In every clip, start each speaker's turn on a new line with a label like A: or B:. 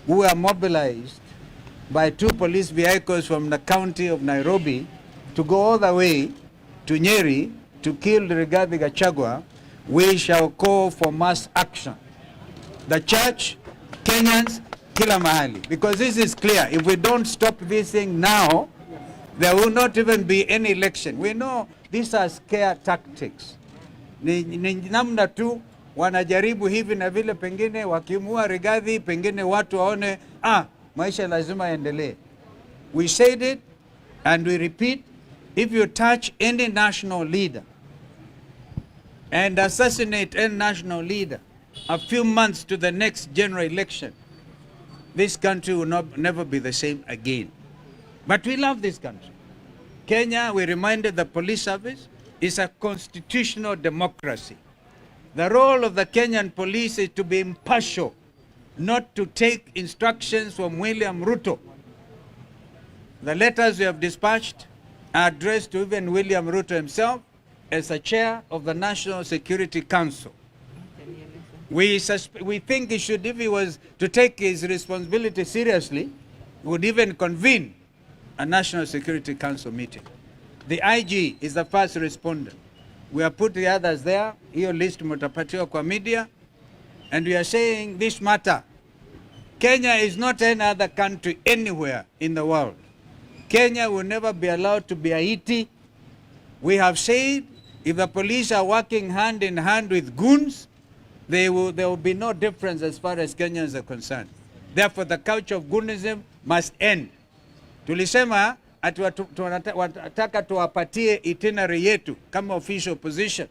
A: who were mobilized by 2 police vehicles from the county of Nairobi to go all the way to Nyeri to kill Rigathi Gachagua, we shall call for mass action. The church, Kenyans, kila mahali. Because this is clear. If we don't stop this thing now, there will not even be any election. We know these are scare tactics. Ni namna tu wanajaribu hivi na vile, pengine wakimua Rigathi, pengine watu waone maisha lazima yaendelee. We said it and we repeat, if you touch any national leader and assassinate any national leader a few months to the next general election, this country will never be the same again. But we love this country. Kenya, we reminded the police service, is a constitutional democracy. The role of the Kenyan police is to be impartial, not to take instructions from William Ruto. The letters we have dispatched are addressed to even William Ruto himself as a chair of the National Security Council. We think he should, if he was to take his responsibility seriously, would even convene a National Security Council meeting. The IG is the first responder. We have put the others there. Hiyo list mutapatiwa kwa media. And we are saying this matter. Kenya is not any other country anywhere in the world. Kenya will never be allowed to be Haiti. We have said if the police are working hand in hand with goons, there will be no difference as far as Kenyans are concerned. Therefore, the culture of goonism must end. Tulisema ati wataka tuwapatie itinerary yetu kama official opposition.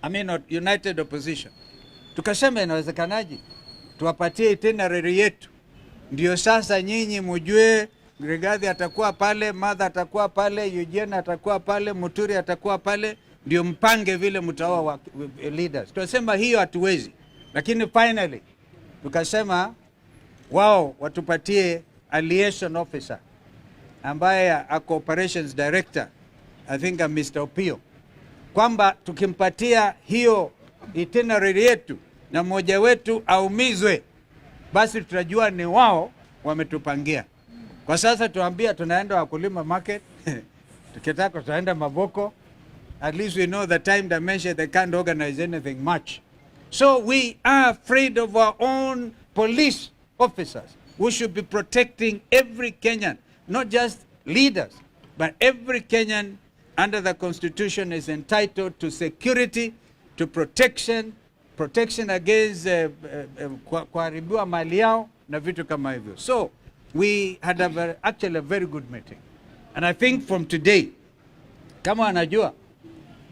A: I mean not united opposition. Tukasema inawezekanaje? Tuwapatie itinerary yetu. Ndio sasa nyinyi mjue Rigathi atakuwa pale, Martha atakuwa pale, Eugene atakuwa pale, Muturi atakuwa pale, ndio mpange vile mtaoa leaders. Tunasema hiyo hatuwezi. Lakini finally tukasema wao watupatie a liaison officer ambaye ako operations director, I think Mr. Opio, kwamba tukimpatia hiyo itinerary yetu na mmoja wetu aumizwe, basi tutajua ni wao wametupangia. Kwa sasa tuambia tunaenda Wakulima market, tukitaka tutaenda Maboko, at least we know the time dimension, they can't organize anything much. So we are afraid of our own police officers. We should be protecting every Kenyan, not just leaders, but every Kenyan under the Constitution is entitled to security, to protection against kuharibiwa mali yao na vitu kama hivyo. So we had actually a very good meeting. And I think from today, kama anajua,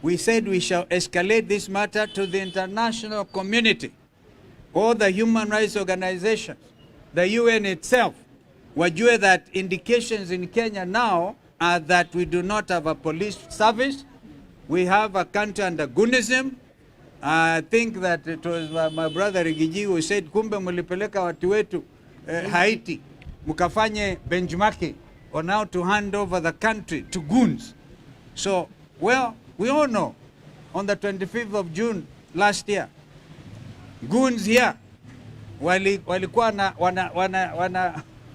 A: we said we shall escalate this matter to the international community, all the human rights organizations, the UN itself. Wajue that indications in Kenya now are that we do not have a police service. We have a country under goonism. I think that it was my brother Rigiji who said, kumbe mulipeleka watu wetu Haiti, mukafanye benchmarking on how to hand over the country to goons. So, well, we all know on the 25th of June last year, goons here walikuwa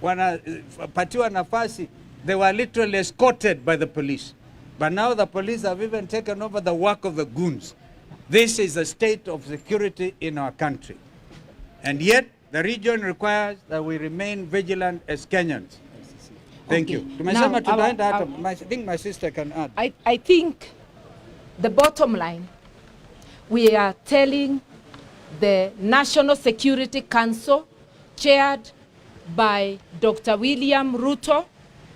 A: wanapatiwa nafasi, they were literally escorted by the police. But now the police have even taken over the work of the goons. This is a state of security in our country. And yet, the region requires that we remain vigilant as Kenyans. Thank you.
B: Now,
A: I think my sister can add.
B: I think the bottom line, we are telling the National Security Council, chaired by Dr. William Ruto,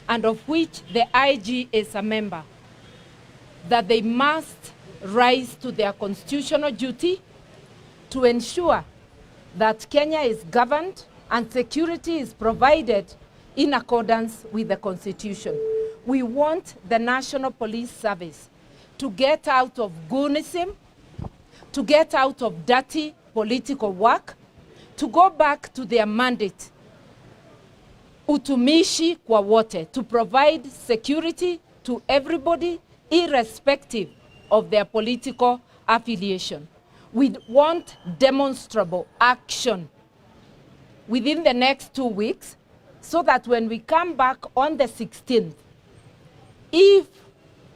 B: and of which the IG is a member, that they must rise to their constitutional duty to ensure that Kenya is governed and security is provided in accordance with the Constitution. We want the National Police Service to get out of goonism, to get out of dirty political work, to go back to their mandate, utumishi kwa wote, to provide security to everybody irrespective of their political affiliation. We want demonstrable action within the next 2 weeks, so that when we come back on the 16th, if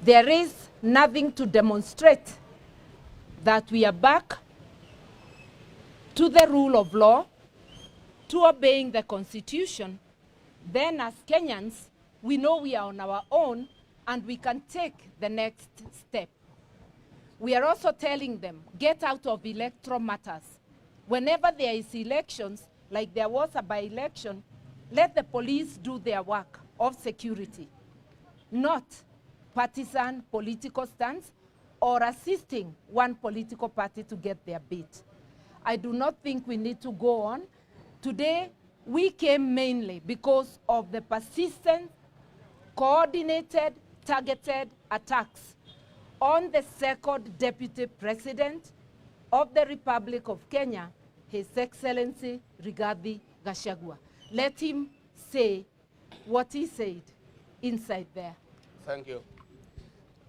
B: there is nothing to demonstrate that we are back to the rule of law, to obeying the Constitution, then as Kenyans, we know we are on our own and we can take the next step. We are also telling them, get out of electoral matters. Whenever there is elections, like there was a by-election, let the police do their work of security, not partisan political stance or assisting one political party to get their bit. I do not think we need to go on. Today, we came mainly because of the persistent, coordinated, targeted attacks on the second Deputy President of the Republic of Kenya, His Excellency Rigathi Gachagua. Let him say what he said inside there.
C: Thank you.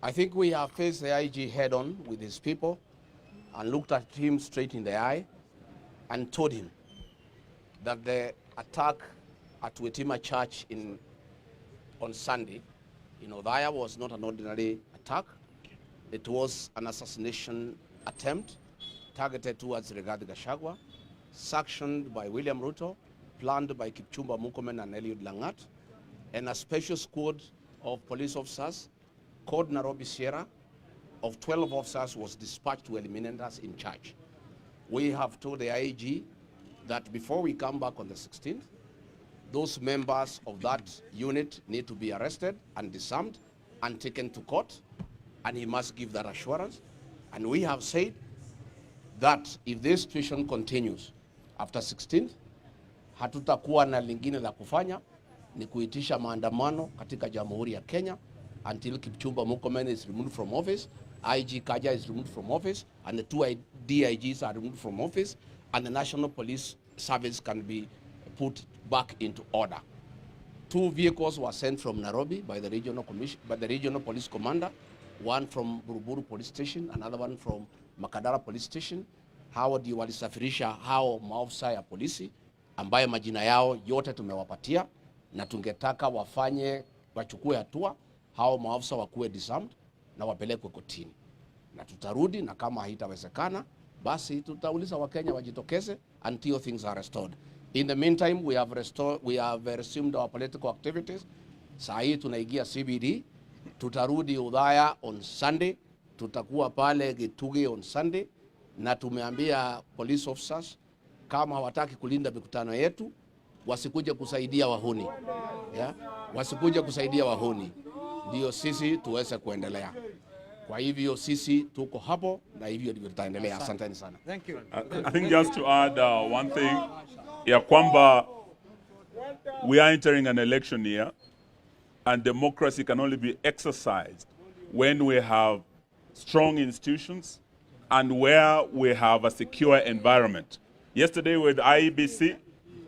C: I think we have faced the IG head-on with his people and looked at him straight in the eye and told him that the attack at Wetima Church on Sunday in Othaya was not an ordinary attack. It was an assassination attempt targeted towards Rigathi Gachagua, sanctioned by William Ruto, planned by Kipchumba Murkomen and Eliud Langat, and a special squad of police officers called Nairobi Sierra of 12 officers was dispatched to eliminate us in charge. We have told the IG that before we come back on the 16th, those members of that unit need to be arrested and disarmed and taken to court, and he must give that assurance. And we have said that if this situation continues after 16th, hatutakuwa na lingine la kufanya ni kuitisha maandamano katika Jamhuri ya Kenya until Kipchumba Murkomen is removed from office, IG Kaja is removed from office, and the two DIGs are removed from office, and the National Police Service can be put back into order. 2 vehicles were sent from Nairobi by the regional police commander, one from Buruburu Police Station, another one from Makadara Police Station. Hao ndio walisafirisha hao maafisa ya polisi ambayo majina yao yote tumewapatia, na tungetaka wachukue hatua, hao maafisa wakuwe disarmed na wapelekwe kotini. Na tutarudi, na kama haitawezekana basi tutauliza Wakenya wajitokeze until things are restored. In the meantime, we have resumed our political activities. Saa hii tunaingia CBD, tutarudi Othaya on Sunday, tutakuwa pale Gituge on Sunday, na tumeambia police officers kama hawataki kulinda mikutano yetu wasikuje kusaidia wahuni. Yeah? Wasikuje kusaidia wahuni. Ndio sisi tuweze kuendelea. Kwa hivyo sisi tuko hapo na hivyo ndivyo tutaendelea. Asanteni sana.
A: Thank you.
D: I think just to add one thing, ya kwamba we are entering an election year and democracy can only be exercised when we have strong institutions and where we have a secure environment. Yesterday with IEBC,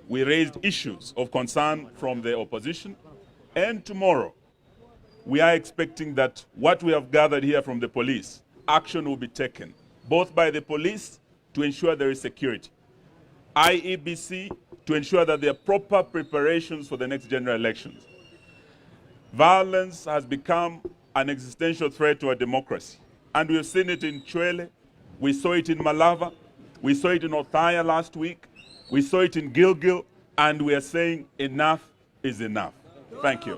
D: we raised issues of concern from the opposition, and tomorrow we are expecting that what we have gathered here from the police, action will be taken, both by the police to ensure there is security, IEBC to ensure that there are proper preparations for the next general elections. Violence has become an existential threat to our democracy, and we've seen it in Chwele, we saw it in Malava, we saw it in Othaya last week, we saw it in Gilgil, and we are saying enough is enough. Thank you.